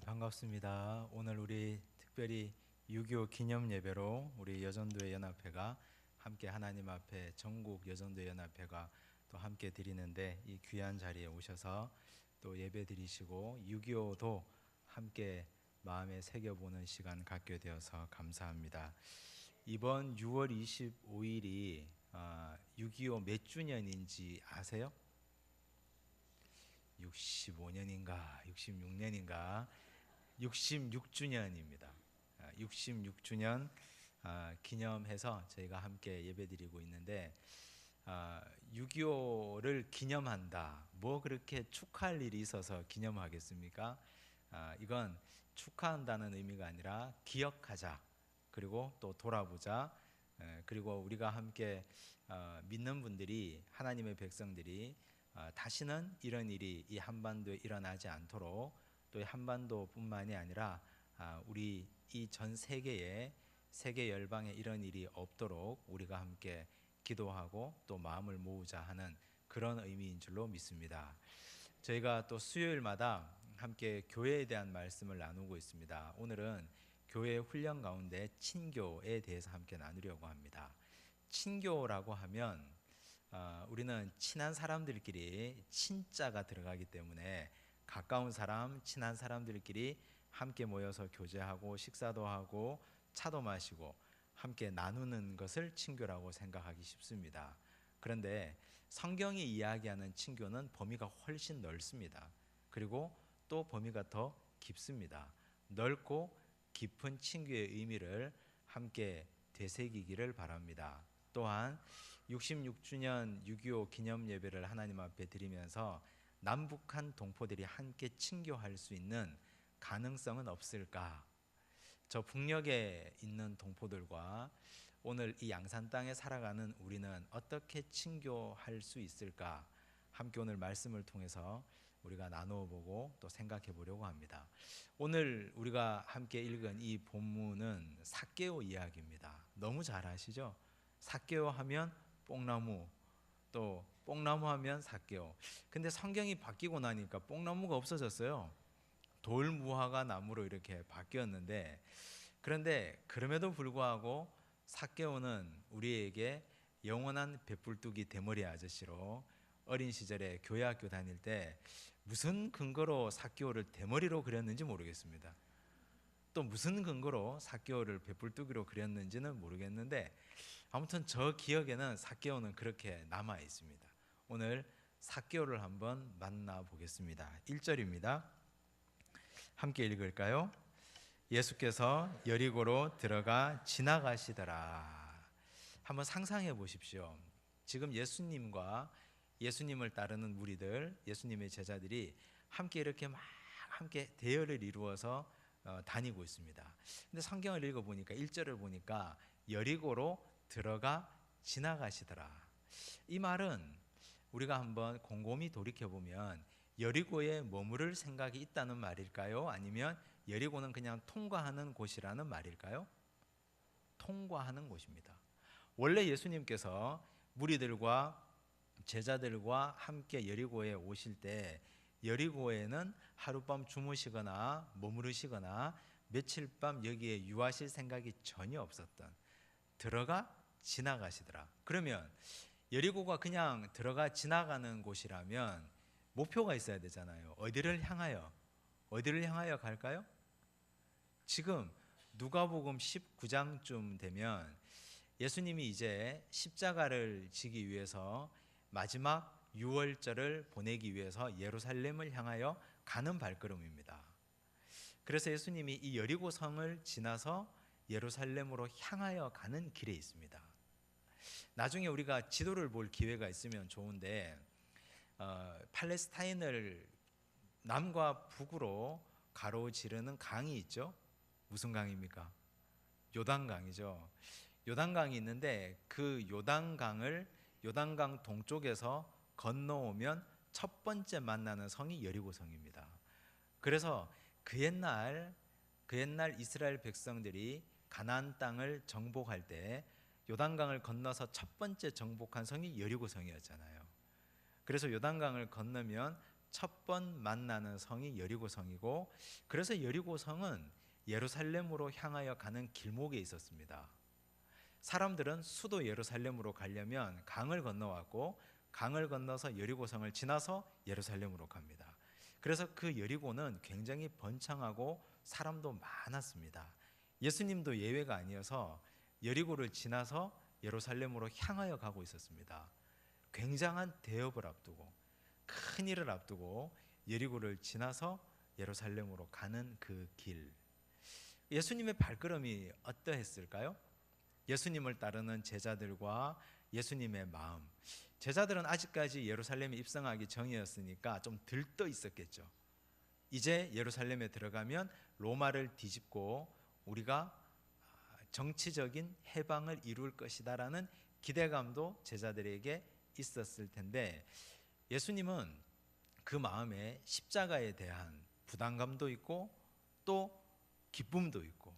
반갑습니다. 오늘 우리 특별히 6.25 기념 예배로 우리 여전도회 연합회가 함께 하나님 앞에 전국 여전도회 연합회가 또 함께 드리는데, 이 귀한 자리에 오셔서 또 예배 드리시고 6.25도 함께 마음에 새겨보는 시간 갖게 되어서 감사합니다. 이번 6월 25일이 6.25 몇 주년인지 아세요? 65년인가 66년인가 66주년입니다. 66주년 기념해서 저희가 함께 예배드리고 있는데, 6.25를 기념한다. 뭐 그렇게 축하할 일이 있어서 기념하겠습니까? 이건 축하한다는 의미가 아니라 기억하자, 그리고 또 돌아보자, 그리고 우리가 함께 믿는 분들이, 하나님의 백성들이 다시는 이런 일이 이 한반도에 일어나지 않도록, 또 한반도뿐만이 아니라 우리 이 전 세계에, 세계 열방에 이런 일이 없도록 우리가 함께 기도하고 또 마음을 모으자 하는 그런 의미인 줄로 믿습니다. 저희가 또 수요일마다 함께 교회에 대한 말씀을 나누고 있습니다. 오늘은 교회 훈련 가운데 친교에 대해서 함께 나누려고 합니다. 친교라고 하면 우리는 친한 사람들끼리 친자가 들어가기 때문에 가까운 사람, 친한 사람들끼리 함께 모여서 교제하고 식사도 하고 차도 마시고 함께 나누는 것을 친교라고 생각하기 쉽습니다. 그런데 성경이 이야기하는 친교는 범위가 훨씬 넓습니다. 그리고 또 범위가 더 깊습니다. 넓고 깊은 친교의 의미를 함께 되새기기를 바랍니다. 또한 66주년 6.25 기념 예배를 하나님 앞에 드리면서 남북한 동포들이 함께 친교할 수 있는 가능성은 없을까? 저 북녘에 있는 동포들과 오늘 이 양산 땅에 살아가는 우리는 어떻게 친교할 수 있을까? 함께 오늘 말씀을 통해서 우리가 나누어 보고 또 생각해 보려고 합니다. 오늘 우리가 함께 읽은 이 본문은 삭개오 이야기입니다. 너무 잘 아시죠? 삭개오 하면 뽕나무, 또 뽕나무 하면 삭개오. 근데 성경이 바뀌고 나니까 뽕나무가 없어졌어요. 돌무화과 나무로 이렇게 바뀌었는데, 그런데 그럼에도 불구하고 삭개오는 우리에게 영원한 배불뚝이 대머리 아저씨로, 어린 시절에 교회 학교 다닐 때 무슨 근거로 삭개오를 대머리로 그렸는지 모르겠습니다. 또 무슨 근거로 삭개오를 배불뚝이로 그렸는지는 모르겠는데, 아무튼 저 기억에는 삭개오는 그렇게 남아 있습니다. 오늘 삭개오를 한번 만나 보겠습니다. 1절입니다. 함께 읽을까요? 예수께서 여리고로 들어가 지나가시더라. 한번 상상해 보십시오. 지금 예수님과 예수님을 따르는 무리들, 예수님의 제자들이 함께 이렇게 막 함께 대열을 이루어서 다니고 있습니다. 근데 성경을 읽어보니까 1절을 보니까 여리고로 들어가 지나가시더라. 이 말은 우리가 한번 곰곰이 돌이켜보면 여리고에 머무를 생각이 있다는 말일까요? 아니면 여리고는 그냥 통과하는 곳이라는 말일까요? 통과하는 곳입니다. 원래 예수님께서 무리들과 제자들과 함께 여리고에 오실 때 여리고에는 하룻밤 주무시거나 머무르시거나 며칠 밤 여기에 유하실 생각이 전혀 없었던, 들어가 지나가시더라. 그러면 여리고가 그냥 들어가 지나가는 곳이라면 목표가 있어야 되잖아요. 어디를 향하여 갈까요? 지금 누가복음 19장쯤 되면 예수님이 이제 십자가를 지기 위해서 마지막 유월절을 보내기 위해서 예루살렘을 향하여 가는 발걸음입니다. 그래서 예수님이 이 여리고성을 지나서 예루살렘으로 향하여 가는 길에 있습니다. 나중에 우리가 지도를 볼 기회가 있으면 좋은데, 팔레스타인을 남과 북으로 가로지르는 강이 있죠. 무슨 강입니까? 요단강이죠. 요단강이 있는데 그 요단강을 요단강 동쪽에서 건너오면 첫 번째 만나는 성이 여리고성입니다. 그래서 그 옛날 이스라엘 백성들이 가나안 땅을 정복할 때 요단강을 건너서 첫 번째 정복한 성이 여리고성이었잖아요. 그래서 요단강을 건너면 첫 번 만나는 성이 여리고성이고, 그래서 여리고성은 예루살렘으로 향하여 가는 길목에 있었습니다. 사람들은 수도 예루살렘으로 가려면 강을 건너왔고, 강을 건너서 여리고성을 지나서 예루살렘으로 갑니다. 그래서 그 여리고는 굉장히 번창하고 사람도 많았습니다. 예수님도 예외가 아니어서 여리고를 지나서 예루살렘으로 향하여 가고 있었습니다. 굉장한 대업을 앞두고, 큰 일을 앞두고 여리고를 지나서 예루살렘으로 가는 그 길, 예수님의 발걸음이 어떠했을까요? 예수님을 따르는 제자들과 예수님의 마음, 제자들은 아직까지 예루살렘에 입성하기 전이었으니까 좀 들떠 있었겠죠. 이제 예루살렘에 들어가면 로마를 뒤집고 우리가 정치적인 해방을 이룰 것이다라는 기대감도 제자들에게 있었을 텐데, 예수님은 그 마음에 십자가에 대한 부담감도 있고 또 기쁨도 있고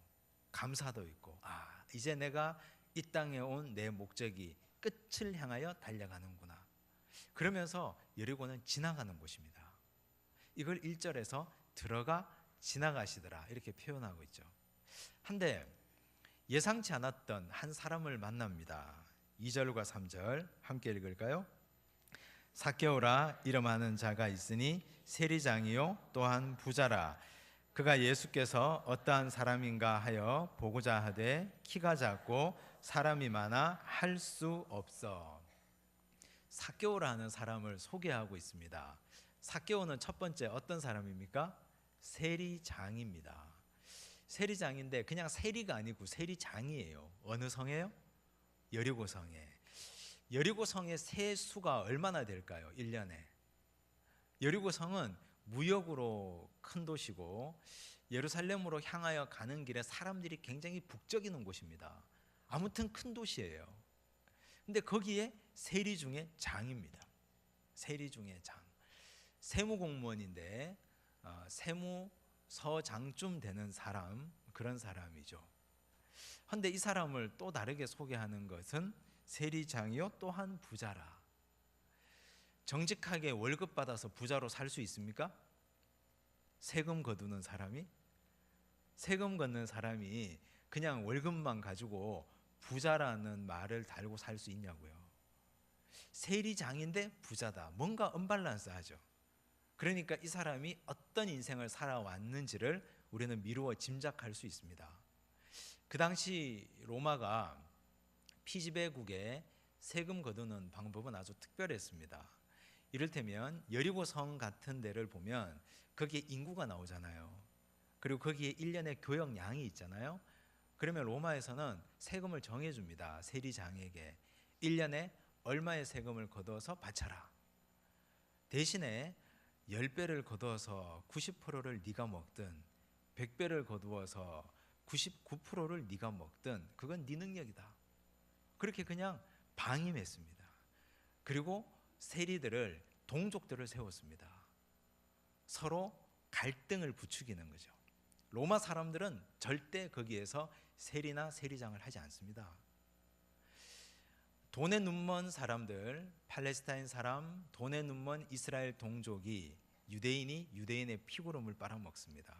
감사도 있고, 이제 내가 이 땅에 온 내 목적이 끝을 향하여 달려가는구나. 그러면서 여리고는 지나가는 곳입니다. 이걸 1절에서 들어가 지나가시더라 이렇게 표현하고 있죠. 한데 예상치 않았던 한 사람을 만납니다. 2절과 3절 함께 읽을까요? 삭개오라 이름하는 자가 있으니 세리장이요 또한 부자라. 그가 예수께서 어떠한 사람인가 하여 보고자 하되 키가 작고 사람이 많아 할 수 없어. 삭개오라는 사람을 소개하고 있습니다. 삭개오는 첫 번째 어떤 사람입니까? 세리장입니다. 세리장인데 그냥 세리가 아니고 세리장이에요. 어느 성에요? 여리고성에. 여리고성의 세수가 얼마나 될까요? 1년에. 여리고성은 무역으로 큰 도시고 예루살렘으로 향하여 가는 길에 사람들이 굉장히 북적이는 곳입니다. 아무튼 큰 도시예요. 근데 거기에 세리 중에 장입니다. 세리 중에 장. 세무공무원인데 세무서장쯤 되는 사람, 그런 사람이죠. 그런데 이 사람을 또 다르게 소개하는 것은 세리장이요 또한 부자라. 정직하게 월급 받아서 부자로 살 수 있습니까? 세금 거두는 사람이? 세금 걷는 사람이 그냥 월급만 가지고 부자라는 말을 달고 살 수 있냐고요. 세리장인데 부자다. 뭔가 언밸런스하죠. 그러니까 이 사람이 어떤 인생을 살아왔는지를 우리는 미루어 짐작할 수 있습니다. 그 당시 로마가 피지배국에 세금 거두는 방법은 아주 특별했습니다. 이를테면 여리고성 같은 데를 보면 거기에 인구가 나오잖아요. 그리고 거기에 1년의 교역량이 있잖아요. 그러면 로마에서는 세금을 정해줍니다. 세리장에게 1년에 얼마의 세금을 거둬서 바쳐라. 대신에 10배를 거두어서 90%를 네가 먹든 100배를 거두어서 99%를 네가 먹든 그건 네 능력이다. 그렇게 그냥 방임했습니다. 그리고 세리들을, 동족들을 세웠습니다. 서로 갈등을 부추기는 거죠. 로마 사람들은 절대 거기에서 세리나 세리장을 하지 않습니다. 돈에 눈먼 사람들, 팔레스타인 사람, 돈에 눈먼 이스라엘 동족이 유대인이 유대인의 피고름을 빨아먹습니다.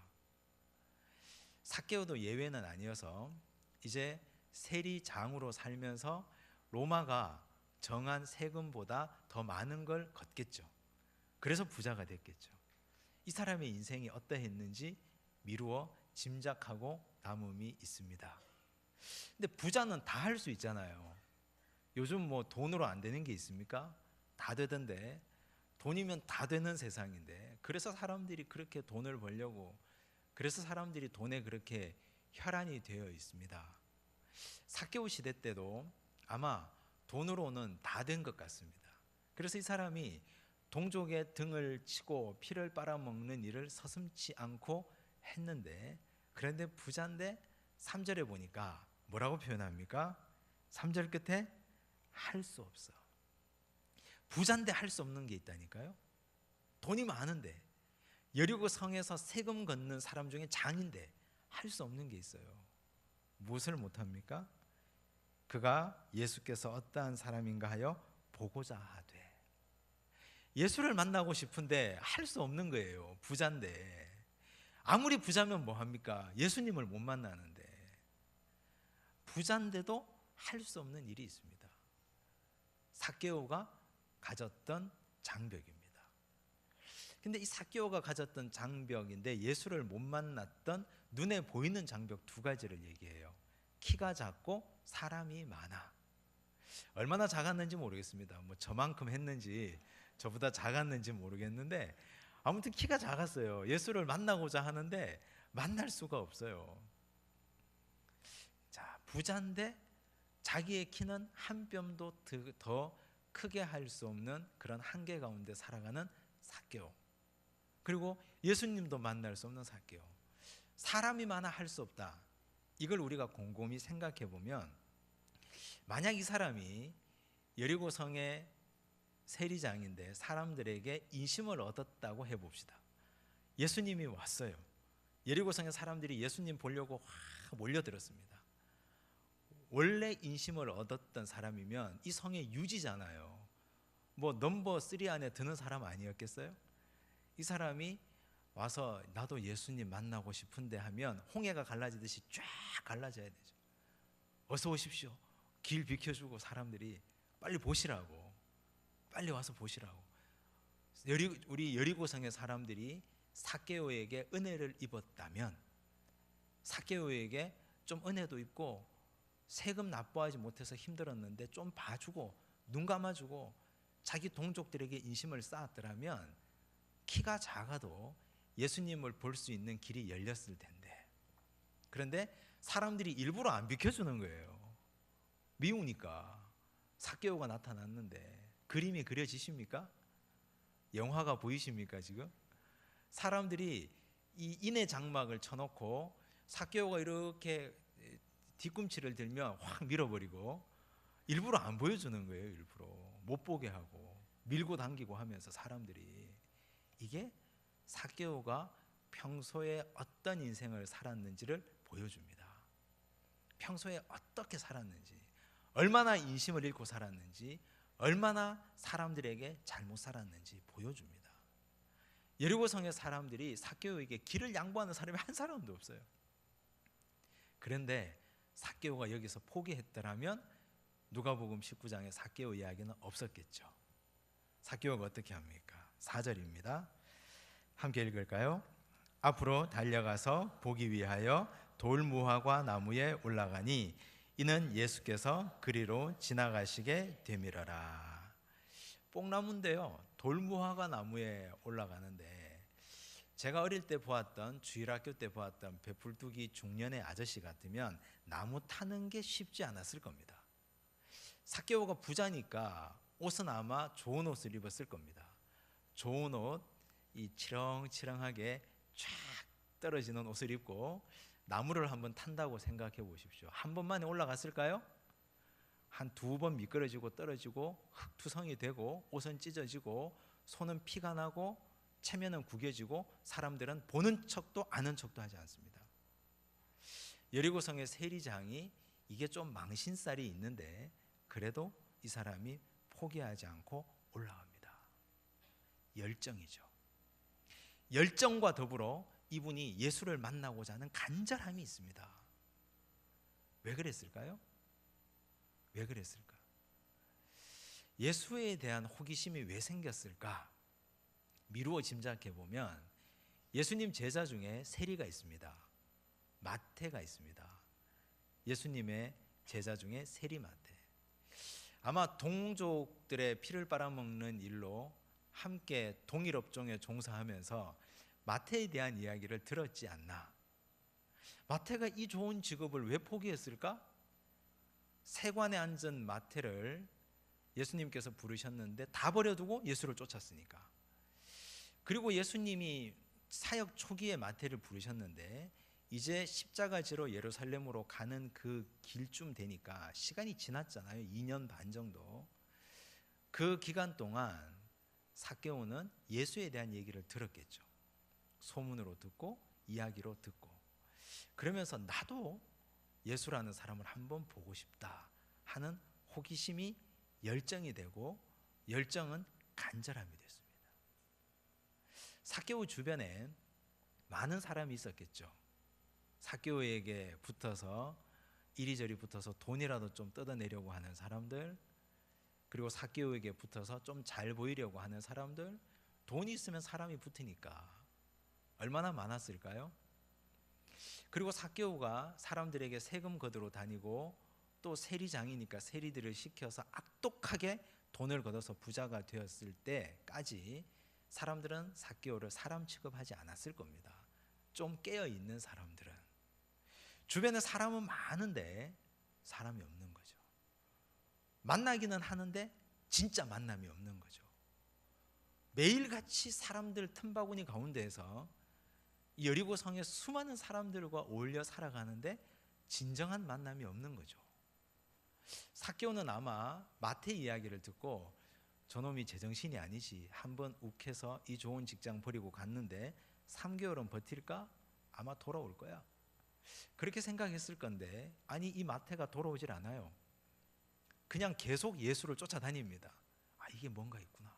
삭개오도 예외는 아니어서 이제 세리장으로 살면서 로마가 정한 세금보다 더 많은 걸 걷겠죠. 그래서 부자가 됐겠죠. 이 사람의 인생이 어떠했는지 미루어 짐작하고 남음이 있습니다. 근데 부자는 다 할 수 있잖아요. 요즘 뭐 돈으로 안 되는 게 있습니까? 다 되던데. 돈이면 다 되는 세상인데, 그래서 사람들이 그렇게 돈을 벌려고, 그래서 사람들이 돈에 그렇게 혈안이 되어 있습니다. 삭개오 시대 때도 아마 돈으로는 다 된 것 같습니다. 그래서 이 사람이 동족의 등을 치고 피를 빨아먹는 일을 서슴지 않고 했는데, 그런데 부자인데 3절에 보니까 뭐라고 표현합니까? 3절 끝에 할 수 없어. 부자인데 할 수 없는 게 있다니까요. 돈이 많은데, 여리고 성에서 세금 걷는 사람 중에 장인데 할 수 없는 게 있어요. 무엇을 못합니까? 그가 예수께서 어떠한 사람인가 하여 보고자 하되. 예수를 만나고 싶은데 할 수 없는 거예요. 부자인데. 아무리 부자면 뭐 합니까? 예수님을 못 만나는데. 부자인데도 할 수 없는 일이 있습니다. 삭개오가 가졌던 장벽입니다. 근데 이 삭개오가 가졌던 장벽인데 예수를 못 만났던 눈에 보이는 장벽 두 가지를 얘기해요. 키가 작고 사람이 많아. 얼마나 작았는지 모르겠습니다. 뭐 저만큼 했는지 저보다 작았는지 모르겠는데 아무튼 키가 작았어요. 예수를 만나고자 하는데 만날 수가 없어요. 자, 부자인데 자기의 키는 한 뼘도 더 크게 할 수 없는 그런 한계 가운데 살아가는 삭개오. 그리고 예수님도 만날 수 없는 삭개오. 사람이 많아 할 수 없다. 이걸 우리가 곰곰이 생각해 보면 만약 이 사람이 여리고성의 세리장인데 사람들에게 인심을 얻었다고 해봅시다. 예수님이 왔어요. 여리고성의 사람들이 예수님 보려고 확 몰려들었습니다. 원래 인심을 얻었던 사람이면 이 성의 유지잖아요. 뭐 넘버 3 안에 드는 사람 아니었겠어요? 이 사람이 와서 나도 예수님 만나고 싶은데 하면 홍해가 갈라지듯이 쫙 갈라져야 되죠. 어서 오십시오. 길 비켜주고 사람들이 빨리 보시라고, 빨리 와서 보시라고. 우리 여리고성의 사람들이 삭개오에게 은혜를 입었다면 삭개오에게 좀 은혜도 입고 세금 납부하지 못해서 힘들었는데 좀 봐주고 눈 감아주고 자기 동족들에게 인심을 쌓았더라면 키가 작아도 예수님을 볼 수 있는 길이 열렸을 텐데, 그런데 사람들이 일부러 안 비켜주는 거예요. 미우니까. 삭개오가 나타났는데 그림이 그려지십니까? 영화가 보이십니까 지금? 사람들이 이 인의 장막을 쳐놓고 삭개오가 이렇게 뒤꿈치를 들면 확 밀어버리고 일부러 안 보여주는 거예요. 일부러 못 보게 하고 밀고 당기고 하면서 사람들이. 이게 삭개오가 평소에 어떤 인생을 살았는지를 보여줍니다. 평소에 어떻게 살았는지, 얼마나 인심을 잃고 살았는지, 얼마나 사람들에게 잘못 살았는지 보여줍니다. 여리고성의 사람들이 삭개오에게 길을 양보하는 사람이 한 사람도 없어요. 그런데 삭개오가 여기서 포기했더라면 누가복음 19장의 삭개오 이야기는 없었겠죠. 삭개오가 어떻게 합니까? 4절입니다. 함께 읽을까요? 앞으로 달려가서 보기 위하여 돌무화과 나무에 올라가니 이는 예수께서 그리로 지나가시게 되밀어라. 뽕나무인데요, 돌무화과 나무에 올라가는데 제가 어릴 때 보았던, 주일학교 때 보았던 베풀뚝이 중년의 아저씨 같으면 나무 타는 게 쉽지 않았을 겁니다. 삭개오가 부자니까 옷은 아마 좋은 옷을 입었을 겁니다. 좋은 옷, 이 치렁치렁하게 쫙 떨어지는 옷을 입고 나무를 한번 탄다고 생각해 보십시오. 한 번만에 올라갔을까요? 한 2번 미끄러지고 떨어지고 흙투성이 되고 옷은 찢어지고 손은 피가 나고 체면은 구겨지고 사람들은 보는 척도 아는 척도 하지 않습니다. 여리고성의 세리장이 이게 좀 망신살이 있는데 그래도 이 사람이 포기하지 않고 올라갑니다. 열정이죠. 열정과 더불어 이분이 예수를 만나고자 하는 간절함이 있습니다. 왜 그랬을까요? 왜 그랬을까? 예수에 대한 호기심이 왜 생겼을까? 미루어 짐작해 보면 예수님 제자 중에 세리가 있습니다. 마태가 있습니다. 예수님의 제자 중에 세리 마태. 아마 동족들의 피를 빨아먹는 일로 함께 동일 업종에 종사하면서 마태에 대한 이야기를 들었지 않나. 마태가 이 좋은 직업을 왜 포기했을까? 세관에 앉은 마태를 예수님께서 부르셨는데 다 버려두고 예수를 쫓았으니까. 그리고 예수님이 사역 초기에 마태를 부르셨는데 이제 십자가 지러 예루살렘으로 가는 그 길쯤 되니까 시간이 지났잖아요. 2년 반 정도. 그 기간 동안 삭개오는 예수에 대한 얘기를 들었겠죠. 소문으로 듣고 이야기로 듣고. 그러면서 나도 예수라는 사람을 한번 보고 싶다 하는 호기심이 열정이 되고 열정은 간절함이 됐습니다. 삭개오 주변에 많은 사람이 있었겠죠. 삭개오에게 붙어서 이리저리 붙어서 돈이라도 좀 뜯어내려고 하는 사람들, 그리고 삭개오에게 붙어서 좀 잘 보이려고 하는 사람들. 돈이 있으면 사람이 붙으니까 얼마나 많았을까요? 그리고 삭개오가 사람들에게 세금 거두러 다니고 또 세리장이니까 세리들을 시켜서 악독하게 돈을 걷어서 부자가 되었을 때까지 사람들은 삭개오를 사람 취급하지 않았을 겁니다. 좀 깨어있는 사람들은. 주변에 사람은 많은데 사람이 없는 거죠. 만나기는 하는데 진짜 만남이 없는 거죠. 매일같이 사람들 틈바구니 가운데에서 여리고 성의 수많은 사람들과 어울려 살아가는데 진정한 만남이 없는 거죠. 삭개오는 아마 마태 이야기를 듣고 저놈이 제정신이 아니지, 한번 욱해서 이 좋은 직장 버리고 갔는데 3개월은 버틸까? 아마 돌아올 거야, 그렇게 생각했을 건데, 아니 이 마태가 돌아오질 않아요. 그냥 계속 예수를 쫓아다닙니다. 아, 이게 뭔가 있구나,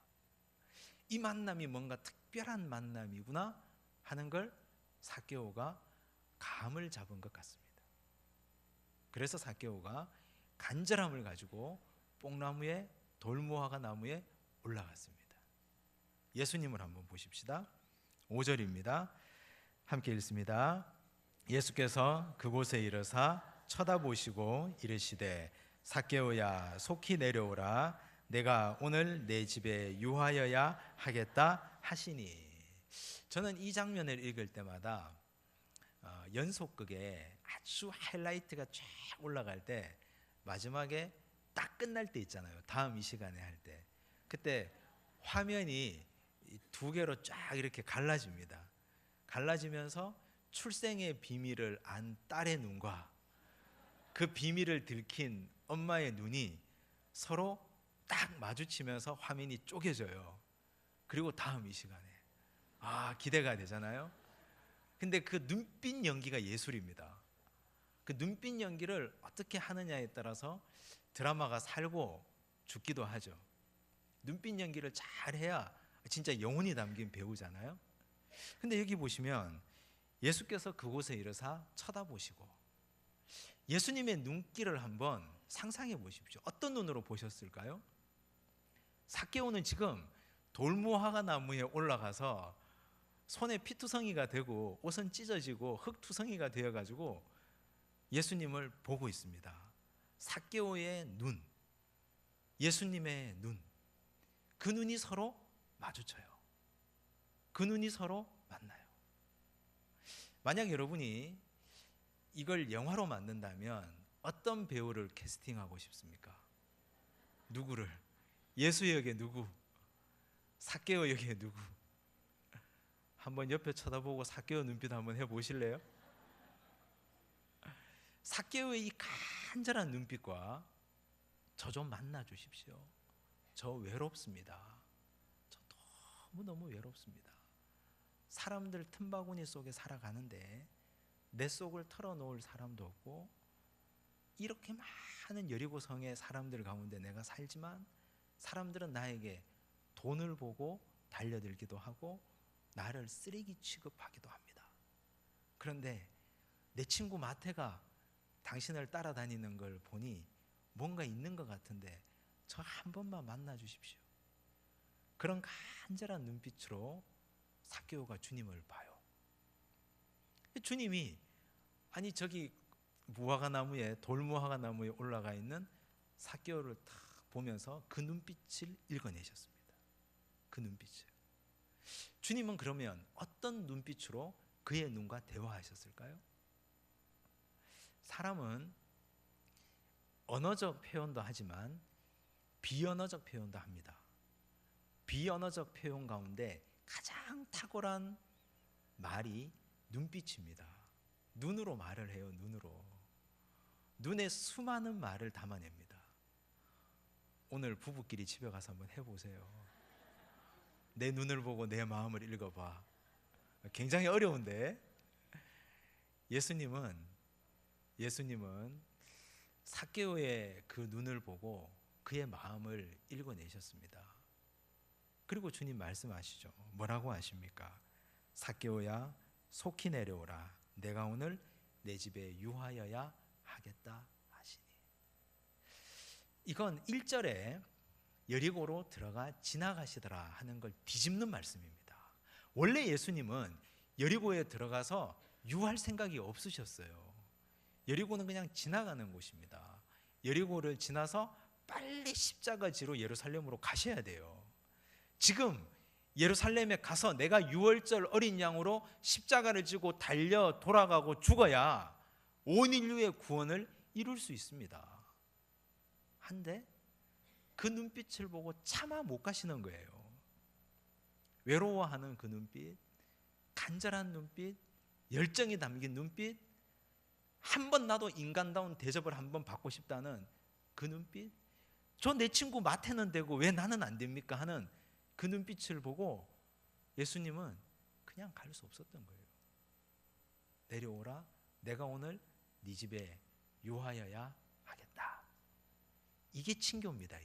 이 만남이 뭔가 특별한 만남이구나 하는 걸 삭개오가 감을 잡은 것 같습니다. 그래서 삭개오가 간절함을 가지고 뽕나무에, 돌무화과 나무에 올라갔습니다. 예수님을 한번 보십시다. 5절입니다. 함께 읽습니다. 예수께서 그곳에 이르사 쳐다보시고 이르시되 삭개오야 속히 내려오라, 내가 오늘 내 집에 유하여야 하겠다 하시니. 저는 이 장면을 읽을 때마다 연속극에 아주 하이라이트가 쫙 올라갈 때 마지막에 딱 끝날 때 있잖아요. 다음 이 시간에 할 때, 그때 화면이 두 개로 쫙 이렇게 갈라집니다. 갈라지면서 출생의 비밀을 안 딸의 눈과 그 비밀을 들킨 엄마의 눈이 서로 딱 마주치면서 화면이 쪼개져요. 그리고 다음 이 시간에 기대가 되잖아요. 근데 그 눈빛 연기가 예술입니다. 그 눈빛 연기를 어떻게 하느냐에 따라서 드라마가 살고 죽기도 하죠. 눈빛 연기를 잘 해야 진짜 영혼이 담긴 배우잖아요. 근데 여기 보시면 예수께서 그곳에 이르사 쳐다보시고, 예수님의 눈길을 한번 상상해 보십시오. 어떤 눈으로 보셨을까요? 삭개오는 지금 돌무화과 나무에 올라가서 손에 피투성이가 되고 옷은 찢어지고 흙투성이가 되어가지고 예수님을 보고 있습니다. 삭개오의 눈, 예수님의 눈, 그 눈이 서로 마주쳐요. 그 눈이 서로 만나요. 만약 여러분이 이걸 영화로 만든다면 어떤 배우를 캐스팅하고 싶습니까? 누구를? 예수 역의 누구? 삭개오 역의 누구? 한번 옆에 쳐다보고 삭개오 눈빛 한번 해보실래요? 삭개오의 이 간절한 눈빛과 저 좀 만나 주십시오. 저 외롭습니다. 저 너무너무 외롭습니다. 사람들 틈바구니 속에 살아가는데 내 속을 털어놓을 사람도 없고, 이렇게 많은 여리고성의 사람들 가운데 내가 살지만 사람들은 나에게 돈을 보고 달려들기도 하고 나를 쓰레기 취급하기도 합니다. 그런데 내 친구 마태가 당신을 따라다니는 걸 보니 뭔가 있는 것 같은데 저 한 번만 만나 주십시오. 그런 간절한 눈빛으로 삭개오가 주님을 봐요. 주님이 아니 저기 무화과 나무에, 돌무화과 나무에 올라가 있는 삭개오를 딱 보면서 그 눈빛을 읽어내셨습니다. 그 눈빛을. 주님은 그러면 어떤 눈빛으로 그의 눈과 대화하셨을까요? 사람은 언어적 표현도 하지만 비언어적 표현도 합니다. 비언어적 표현 가운데 가장 탁월한 말이 눈빛입니다. 눈으로 말을 해요. 눈으로. 눈에 수많은 말을 담아냅니다. 오늘 부부끼리 집에 가서 한번 해보세요. 내 눈을 보고 내 마음을 읽어봐. 굉장히 어려운데 예수님은 삭개오의 그 눈을 보고 그의 마음을 읽어내셨습니다. 그리고 주님 말씀하시죠. 뭐라고 하십니까? 삭개오야 속히 내려오라. 내가 오늘 내 집에 유하여야 하겠다 하시니. 이건 1절에 여리고로 들어가 지나가시더라 하는 걸 뒤집는 말씀입니다. 원래 예수님은 여리고에 들어가서 유할 생각이 없으셨어요. 여리고는 그냥 지나가는 곳입니다. 여리고를 지나서 빨리 십자가 지로 예루살렘으로 가셔야 돼요. 지금 예루살렘에 가서 내가 유월절 어린 양으로 십자가를 지고 달려 돌아가고 죽어야 온 인류의 구원을 이룰 수 있습니다. 한데 그 눈빛을 보고 차마 못 가시는 거예요. 외로워하는 그 눈빛, 간절한 눈빛, 열정이 담긴 눈빛, 한번 나도 인간다운 대접을 한번 받고 싶다는 그 눈빛, 저 내 친구 마태는 되고 왜 나는 안 됩니까 하는 그 눈빛을 보고 예수님은 그냥 갈 수 없었던 거예요. 내려오라, 내가 오늘 네 집에 유하여야 하겠다. 이게 친교입니다.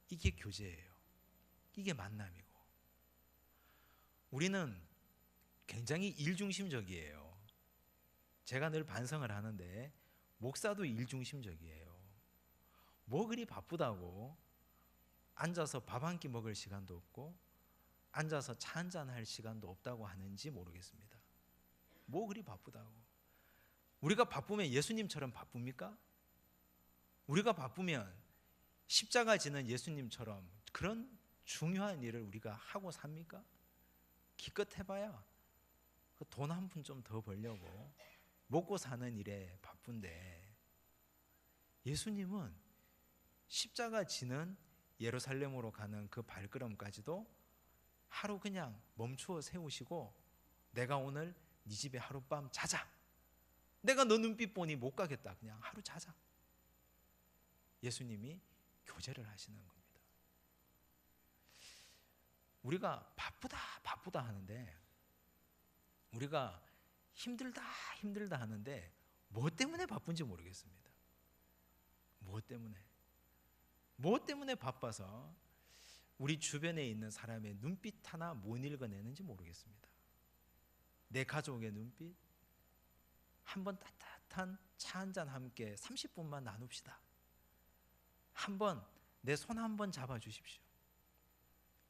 이게 교제예요. 이게 만남이고. 우리는 굉장히 일중심적이에요. 제가 늘 반성을 하는데 목사도 일중심적이에요. 뭐 그리 바쁘다고 앉아서 밥 한 끼 먹을 시간도 없고 앉아서 차 한잔 할 시간도 없다고 하는지 모르겠습니다. 뭐 그리 바쁘다고. 우리가 바쁘면 예수님처럼 바쁩니까? 우리가 바쁘면 십자가 지는 예수님처럼 그런 중요한 일을 우리가 하고 삽니까? 기껏 해봐야 돈 한 푼 좀 더 벌려고 먹고 사는 일에 바쁜데, 예수님은 십자가 지는 예루살렘으로 가는 그 발걸음까지도 하루 그냥 멈추어 세우시고, 내가 오늘 네 집에 하룻밤 자자. 내가 너 눈빛 보니 못 가겠다. 그냥 하루 자자. 예수님이 교제를 하시는 겁니다. 우리가 바쁘다 하는데, 우리가 힘들다 하는데 뭐 때문에 바쁜지 모르겠습니다. 뭐 때문에 바빠서 우리 주변에 있는 사람의 눈빛 하나 못 읽어내는지 모르겠습니다. 내 가족의 눈빛, 한번 따뜻한 차 한잔 함께 30분만 나눕시다. 한번 내 손 한번 잡아주십시오.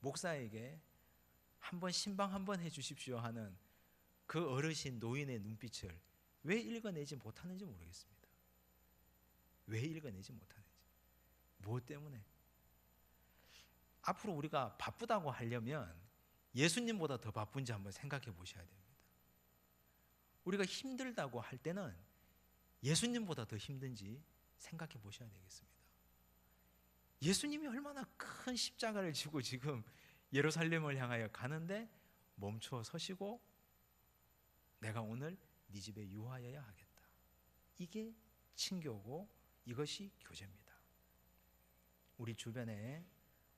목사에게 한번 신방 한번 해주십시오 하는 그 어르신 노인의 눈빛을 왜 읽어내지 못하는지 모르겠습니다. 왜 읽어내지 못하는지. 무엇 때문에? 앞으로 우리가 바쁘다고 하려면 예수님보다 더 바쁜지 한번 생각해 보셔야 됩니다. 우리가 힘들다고 할 때는 예수님보다 더 힘든지 생각해 보셔야 되겠습니다. 예수님이 얼마나 큰 십자가를 지고 지금 예루살렘을 향하여 가는데 멈춰 서시고, 내가 오늘 네 집에 유하여야 하겠다. 이게 친교고 이것이 교제입니다. 우리 주변에,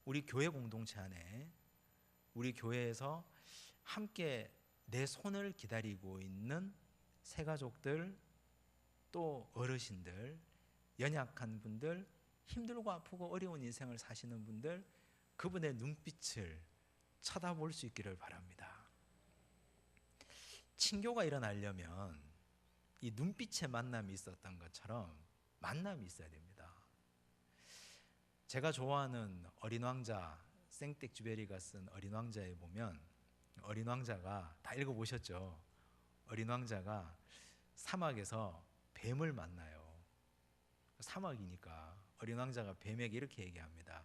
우리 교회 공동체 안에, 우리 교회에서 함께 내 손을 기다리고 있는 새가족들, 또 어르신들, 연약한 분들, 힘들고 아프고 어려운 인생을 사시는 분들, 그분의 눈빛을 쳐다볼 수 있기를 바랍니다. 친교가 일어나려면 이 눈빛의 만남이 있었던 것처럼 만남이 있어야 됩니다. 제가 좋아하는 어린 왕자, 생텍쥐베리가 쓴 어린 왕자에 보면, 어린 왕자가, 다 읽어보셨죠? 어린 왕자가 사막에서 뱀을 만나요. 사막이니까 어린 왕자가 뱀에게 이렇게 얘기합니다.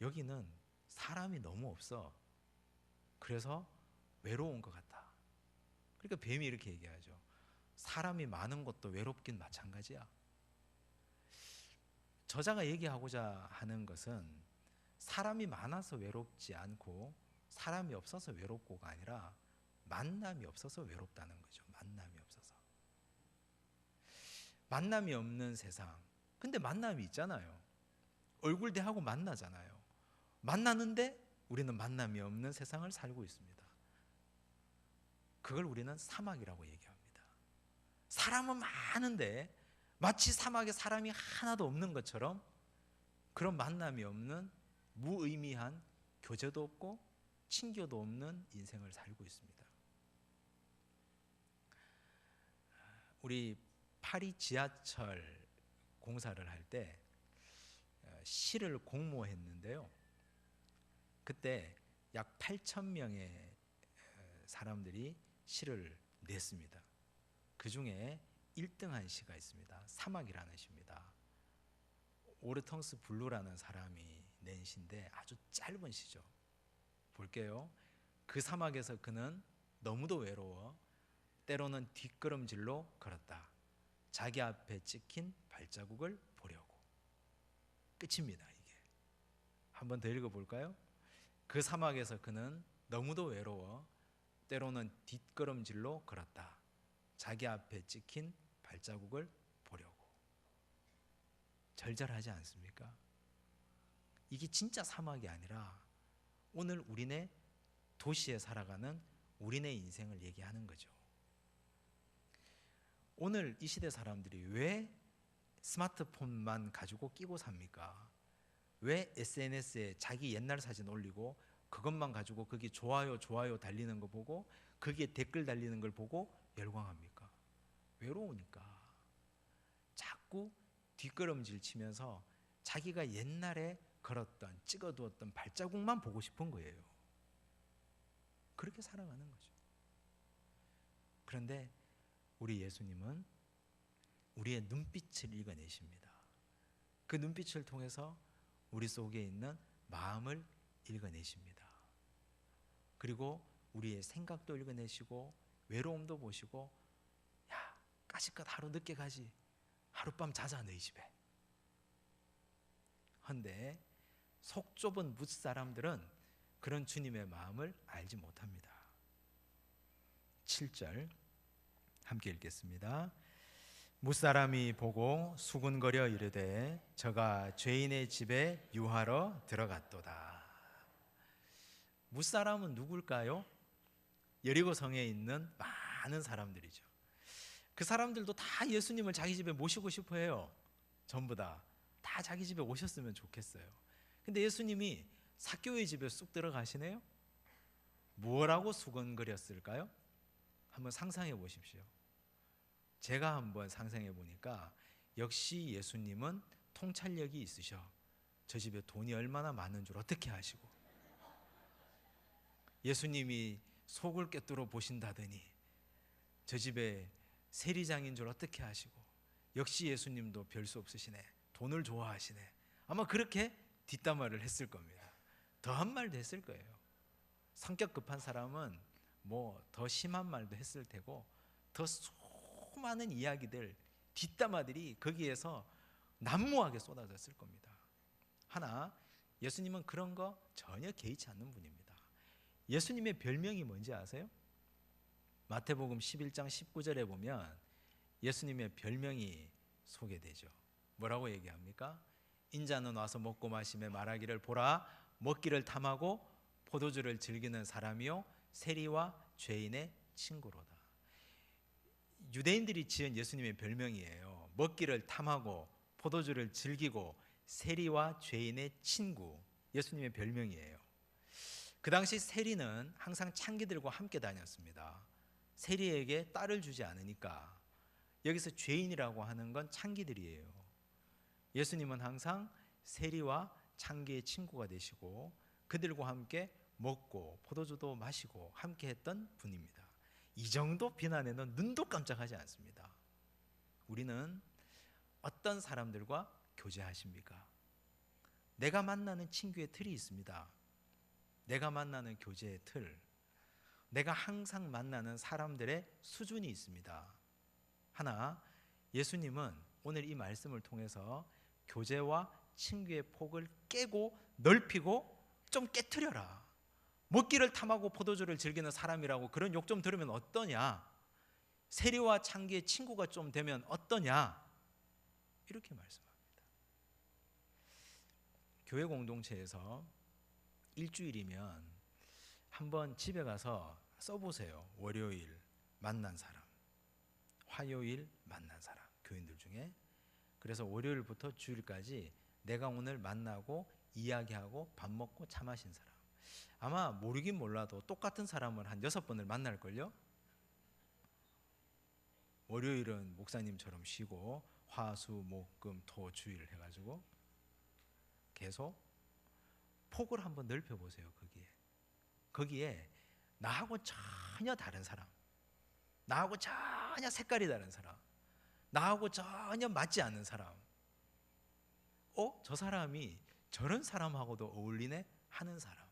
여기는 사람이 너무 없어. 그래서 외로운 것 같다. 그러니까 뱀이 이렇게 얘기하죠. 사람이 많은 것도 외롭긴 마찬가지야. 저자가 얘기하고자 하는 것은 사람이 많아서 외롭지 않고 사람이 없어서 외롭고가 아니라 만남이 없어서 외롭다는 거죠. 만남이 없어서. 만남이 없는 세상. 근데 만남이 있잖아요. 얼굴 대하고 만나잖아요. 만나는데 우리는 만남이 없는 세상을 살고 있습니다. 그걸 우리는 사막이라고 얘기합니다. 사람은 많은데 마치 사막에 사람이 하나도 없는 것처럼 그런 만남이 없는 무의미한 교제도 없고 친교도 없는 인생을 살고 있습니다. 우리 파리 지하철 공사를 할 때 시를 공모했는데요. 그때 약 8,000명의 사람들이 시를 냈습니다. 그 중에 1등한 시가 있습니다. 사막이라는 시입니다. 오르텅스 블루라는 사람이 낸 시인데 아주 짧은 시죠. 볼게요. 그 사막에서 그는 너무도 외로워 때로는 뒷걸음질로 걸었다. 자기 앞에 찍힌 발자국을 보려고. 끝입니다. 이게 한번 더 읽어볼까요? 그 사막에서 그는 너무도 외로워 때로는 뒷걸음질로 걸었다. 자기 앞에 찍힌 발자국을 보려고. 절절하지 않습니까? 이게 진짜 사막이 아니라 오늘 우리네 도시에 살아가는 우리네 인생을 얘기하는 거죠. 오늘 이 시대 사람들이 왜 스마트폰만 가지고 끼고 삽니까? 왜 SNS에 자기 옛날 사진 올리고 그것만 가지고 거기 좋아요 달리는 거 보고 거기에 댓글 달리는 걸 보고 열광합니까? 외로우니까. 자꾸 뒷걸음질 치면서 자기가 옛날에 걸었던 찍어두었던 발자국만 보고 싶은 거예요. 그렇게 살아가는 거죠. 그런데 우리 예수님은 우리의 눈빛을 읽어내십니다. 그 눈빛을 통해서 우리 속에 있는 마음을 읽어내십니다. 그리고 우리의 생각도 읽어내시고 외로움도 보시고, 야, 까짓것 하루 늦게 가지, 하룻밤 자자 너희 집에. 헌데 속 좁은 뭇사람들은 그런 주님의 마음을 알지 못합니다. 7절 함께 읽겠습니다. 뭇사람이 보고 수군거려 이르되 저가 죄인의 집에 유하러 들어갔도다. 뭇사람은 누굴까요? 여리고 성에 있는 많은 사람들이죠. 그 사람들도 다 예수님을 자기 집에 모시고 싶어 해요. 전부 다 자기 집에 오셨으면 좋겠어요. 근데 예수님이 삭개오의 집에 쑥 들어가시네요. 뭐라고 수군거렸을까요? 한번 상상해 보십시오. 제가 한번 상상해 보니까 역시 예수님은 통찰력이 있으셔. 저 집에 돈이 얼마나 많은 줄 어떻게 아시고, 예수님이 속을 꿰뚫어 보신다더니 저 집에 세리장인 줄 어떻게 아시고, 역시 예수님도 별 수 없으시네, 돈을 좋아하시네. 아마 그렇게 뒷담화를 했을 겁니다. 더한 말도 했을 거예요. 성격 급한 사람은 뭐 더 심한 말도 했을 테고, 더 수많은 이야기들, 뒷담화들이 거기에서 난무하게 쏟아졌을 겁니다. 하나, 예수님은 그런 거 전혀 개의치 않는 분입니다. 예수님의 별명이 뭔지 아세요? 마태복음 11장 19절에 보면 예수님의 별명이 소개되죠. 뭐라고 얘기합니까? 인자는 와서 먹고 마시며 말하기를 보라, 먹기를 탐하고 포도주를 즐기는 사람이요 세리와 죄인의 친구로다. 유대인들이 지은 예수님의 별명이에요. 먹기를 탐하고 포도주를 즐기고 세리와 죄인의 친구, 예수님의 별명이에요. 그 당시 세리는 항상 창기들과 함께 다녔습니다. 세리에게 딸을 주지 않으니까. 여기서 죄인이라고 하는 건 창기들이에요. 예수님은 항상 세리와 창기의 친구가 되시고 그들과 함께 먹고 포도주도 마시고 함께 했던 분입니다. 이 정도 비난에는 눈도 깜짝하지 않습니다. 우리는 어떤 사람들과 교제하십니까? 내가 만나는 친구의 틀이 있습니다. 내가 만나는 교제의 틀, 내가 항상 만나는 사람들의 수준이 있습니다. 하나, 예수님은 오늘 이 말씀을 통해서 교제와 친구의 폭을 깨고 넓히고 좀 깨트려라. 먹기를 탐하고 포도주를 즐기는 사람이라고 그런 욕 좀 들으면 어떠냐? 세리와 창기의 친구가 좀 되면 어떠냐? 이렇게 말씀합니다. 교회 공동체에서 일주일이면 한번 집에 가서 써보세요. 월요일 만난 사람, 화요일 만난 사람, 교인들 중에. 그래서 월요일부터 주일까지 내가 오늘 만나고 이야기하고 밥 먹고 차 마신 사람. 아마 모르긴 몰라도 똑같은 사람을 한 6번을 만날걸요. 월요일은 목사님처럼 쉬고 화, 수, 목, 금, 토, 주일 해가지고 계속 폭을 한번 넓혀보세요. 거기에 나하고 전혀 다른 사람, 나하고 전혀 색깔이 다른 사람, 나하고 전혀 맞지 않는 사람, 저 사람이 저런 사람하고도 어울리네 하는 사람,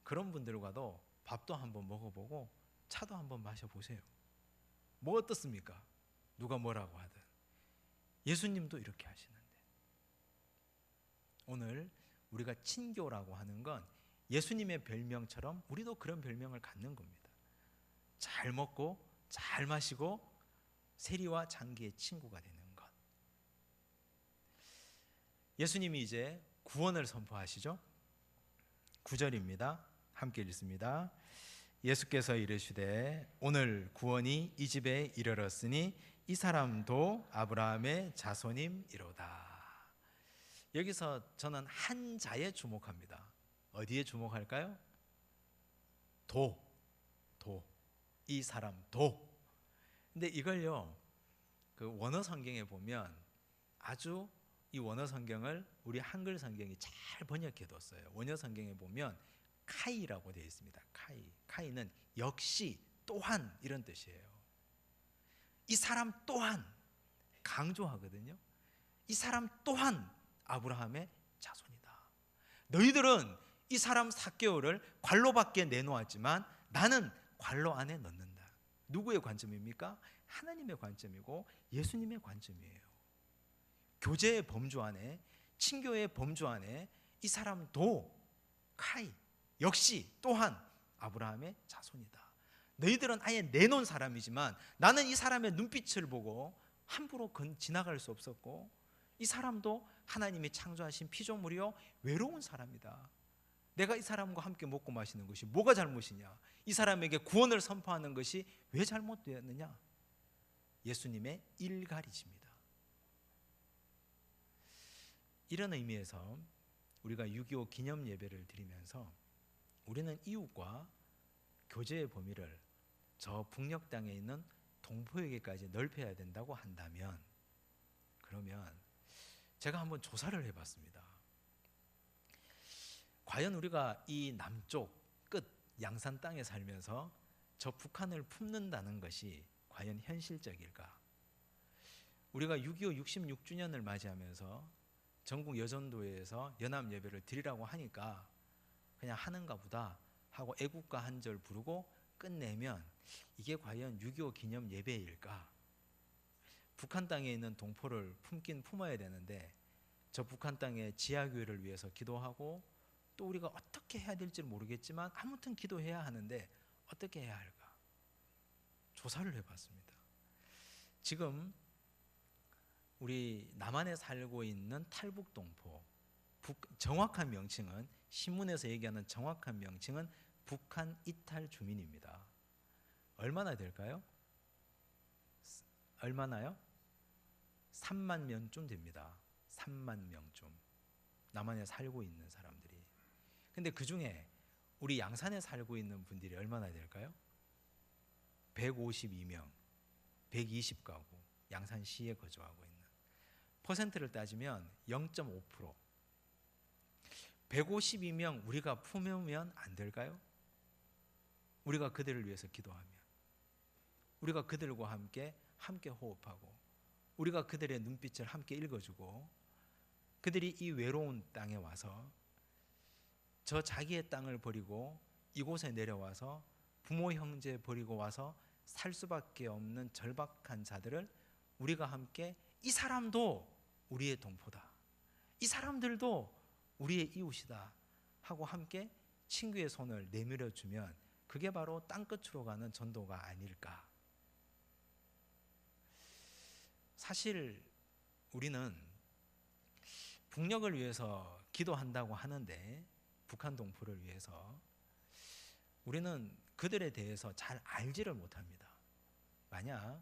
그런 분들과도 밥도 한번 먹어보고 차도 한번 마셔보세요. 뭐 어떻습니까? 누가 뭐라고 하든. 예수님도 이렇게 하시는데, 오늘 우리가 친교라고 하는 건 예수님의 별명처럼 우리도 그런 별명을 갖는 겁니다. 잘 먹고 잘 마시고 세리와 장기의 친구가 되는 것. 예수님이 이제 구원을 선포하시죠. 9절입니다. 함께 읽습니다. 예수께서 이르시되 오늘 구원이 이 집에 이르렀으니 이 사람도 아브라함의 자손임이로다. 여기서 저는 한 자에 주목합니다. 어디에 주목할까요? 이 사람 도. 근데 이걸요, 그 원어 성경에 보면 아주 이 원어 성경을 우리 한글 성경이 잘 번역해 뒀어요. 원어 성경에 보면 카이라고 되어 있습니다. 카이는 역시, 또한 이런 뜻이에요. 이 사람 또한 강조하거든요. 이 사람 또한 아브라함의 자손이다. 너희들은 이 사람 삭개오를 관로 밖에 내놓았지만 나는 관로 안에 넣는다. 누구의 관점입니까? 하나님의 관점이고 예수님의 관점이에요. 교제의 범주 안에, 친교의 범주 안에 이 사람도 카이, 역시 또한 아브라함의 자손이다. 너희들은 아예 내놓은 사람이지만 나는 이 사람의 눈빛을 보고 함부로 지나갈 수 없었고, 이 사람도 하나님이 창조하신 피조물이요 외로운 사람이다. 내가 이 사람과 함께 먹고 마시는 것이 뭐가 잘못이냐? 이 사람에게 구원을 선포하는 것이 왜 잘못되었느냐? 예수님의 일가리집니다. 이런 의미에서 우리가 6.25 기념 예배를 드리면서 우리는 이웃과 교제의 범위를 저 북녘 땅에 있는 동포에게까지 넓혀야 된다고 한다면, 그러면 제가 한번 조사를 해봤습니다. 과연 우리가 이 남쪽 끝 양산 땅에 살면서 저 북한을 품는다는 것이 과연 현실적일까? 우리가 6.25 66주년을 맞이하면서 전국 여전도회에서 연합 예배를 드리라고 하니까 그냥 하는가 보다 하고 애국가 한 절 부르고 끝내면 이게 과연 6.25 기념 예배일까? 북한 땅에 있는 동포를 품긴 품어야 되는데 저 북한 땅의 지하교회를 위해서 기도하고, 또 우리가 어떻게 해야 될지 모르겠지만 아무튼 기도해야 하는데 어떻게 해야 할까? 조사를 해봤습니다. 지금 우리 남한에 살고 있는 탈북동포, 정확한 명칭은, 신문에서 얘기하는 정확한 명칭은 북한 이탈 주민입니다. 얼마나 될까요? 얼마나요? 3만 명쯤 됩니다. 3만 명쯤. 남한에 살고 있는 사람들이. 근데 그 중에 우리 양산에 살고 있는 분들이 얼마나 될까요? 152명, 120가구, 양산시에 거주하고 있는. 퍼센트를 따지면 0.5%. 152명 우리가 품으면 안 될까요? 우리가 그들을 위해서 기도하면, 우리가 그들과 함께 호흡하고, 우리가 그들의 눈빛을 함께 읽어주고, 그들이 이 외로운 땅에 와서 저 자기의 땅을 버리고 이곳에 내려와서 부모 형제 버리고 와서 살 수밖에 없는 절박한 자들을 우리가 함께, 이 사람도 우리의 동포다, 이 사람들도 우리의 이웃이다 하고 함께 친구의 손을 내밀어 주면 그게 바로 땅끝으로 가는 전도가 아닐까. 사실 우리는 북녘을 위해서 기도한다고 하는데, 북한 동포를 위해서 우리는 그들에 대해서 잘 알지를 못합니다. 만약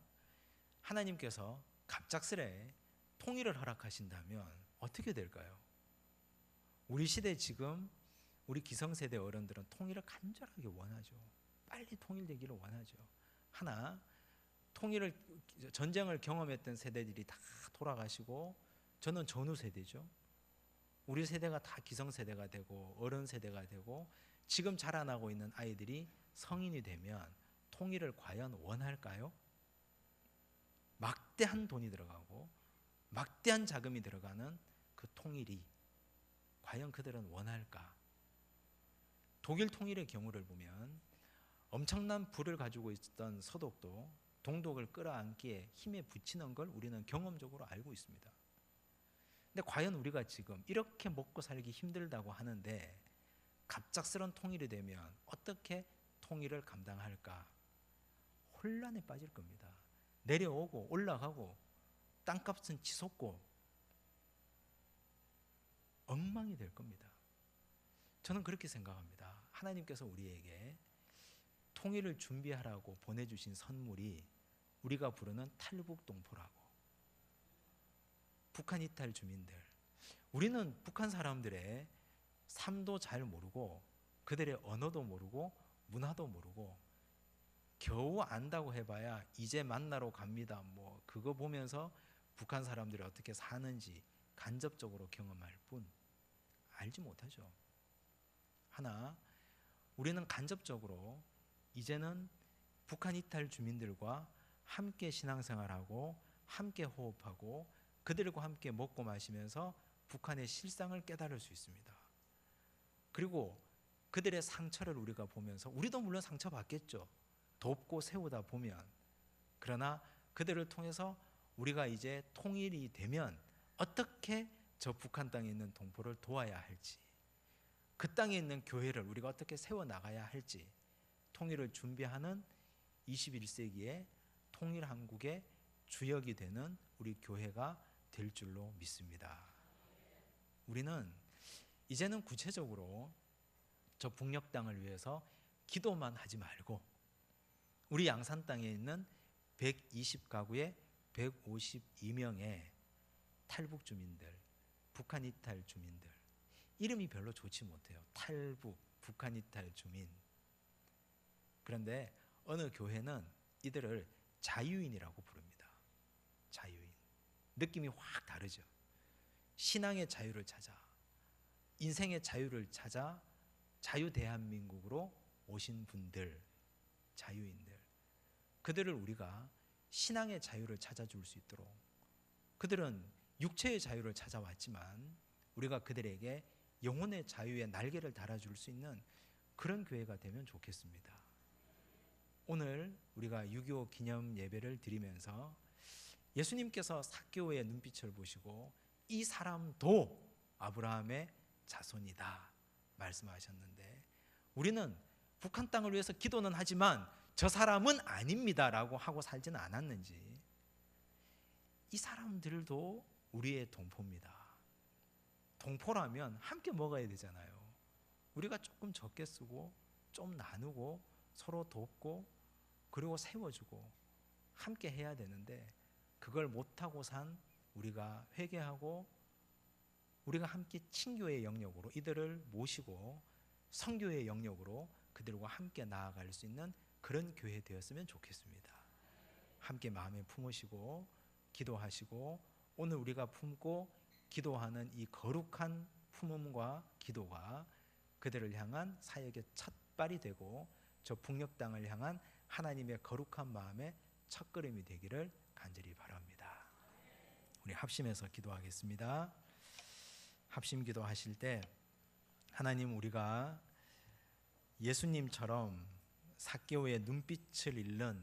하나님께서 갑작스레 통일을 허락하신다면 어떻게 될까요? 우리 시대 지금 우리 기성세대 어른들은 통일을 간절하게 원하죠. 빨리 통일되기를 원하죠. 하나, 전쟁을 경험했던 세대들이 다 돌아가시고 저는 전후 세대죠. 우리 세대가 다 기성세대가 되고 어른 세대가 되고 지금 자라나고 있는 아이들이 성인이 되면 통일을 과연 원할까요? 막대한 돈이 들어가고 막대한 자금이 들어가는 그 통일이 과연 그들은 원할까? 독일 통일의 경우를 보면 엄청난 부를 가지고 있었던 서독도 동독을 끌어안기에 힘에 부치는 걸 우리는 경험적으로 알고 있습니다. 근데 과연 우리가 지금 이렇게 먹고 살기 힘들다고 하는데 갑작스런 통일이 되면 어떻게 통일을 감당할까? 혼란에 빠질 겁니다. 내려오고 올라가고 땅값은 치솟고 엉망이 될 겁니다. 저는 그렇게 생각합니다. 하나님께서 우리에게 통일을 준비하라고 보내주신 선물이 우리가 부르는 탈북동포라고. 북한 이탈 주민들, 우리는 북한 사람들의 삶도 잘 모르고 그들의 언어도 모르고 문화도 모르고 겨우 안다고 해봐야 이제 만나러 갑니다, 뭐 그거 보면서 북한 사람들이 어떻게 사는지 간접적으로 경험할 뿐 알지 못하죠. 하나, 우리는 간접적으로 이제는 북한 이탈 주민들과 함께 신앙생활하고 함께 호흡하고 그들과 함께 먹고 마시면서 북한의 실상을 깨달을 수 있습니다. 그리고 그들의 상처를 우리가 보면서 우리도 물론 상처받겠죠. 돕고 세우다 보면. 그러나 그들을 통해서 우리가 이제 통일이 되면 어떻게 저 북한 땅에 있는 동포를 도와야 할지, 그 땅에 있는 교회를 우리가 어떻게 세워나가야 할지 통일을 준비하는 21세기의 통일한국의 주역이 되는 우리 교회가 될 줄로 믿습니다. 우리는 이제는 구체적으로 저 북녘 땅을 위해서 기도만 하지 말고 우리 양산 땅에 있는 120가구의 152명의 탈북 주민들, 북한 이탈 주민들, 이름이 별로 좋지 못해요. 탈북, 북한 이탈 주민. 그런데 어느 교회는 이들을 자유인이라고 부릅니다. 자유인. 느낌이 확 다르죠. 신앙의 자유를 찾아, 인생의 자유를 찾아 자유 대한민국으로 오신 분들, 자유인들. 그들을 우리가 신앙의 자유를 찾아줄 수 있도록, 그들은 육체의 자유를 찾아왔지만 우리가 그들에게 영혼의 자유의 날개를 달아줄 수 있는 그런 교회가 되면 좋겠습니다. 오늘 우리가 6.25 기념 예배를 드리면서 예수님께서 삭개오의 눈빛을 보시고 이 사람도 아브라함의 자손이다 말씀하셨는데, 우리는 북한 땅을 위해서 기도는 하지만 저 사람은 아닙니다 라고 하고 살지는 않았는지, 이 사람들도 우리의 동포입니다. 동포라면 함께 먹어야 되잖아요. 우리가 조금 적게 쓰고 좀 나누고 서로 돕고 그리고 세워주고 함께 해야 되는데, 그걸 못하고 산 우리가 회개하고 우리가 함께 친교의 영역으로 이들을 모시고 선교의 영역으로 그들과 함께 나아갈 수 있는 그런 교회 되었으면 좋겠습니다. 함께 마음에 품으시고 기도하시고 오늘 우리가 품고 기도하는 이 거룩한 품음과 기도가 그들을 향한 사역의 첫 발이 되고 저 북녘 땅을 향한 하나님의 거룩한 마음의 첫걸음이 되기를 간절히 바랍니다. 우리 합심해서 기도하겠습니다. 합심 기도하실 때 하나님, 우리가 예수님처럼 삭개오의 눈빛을 잃는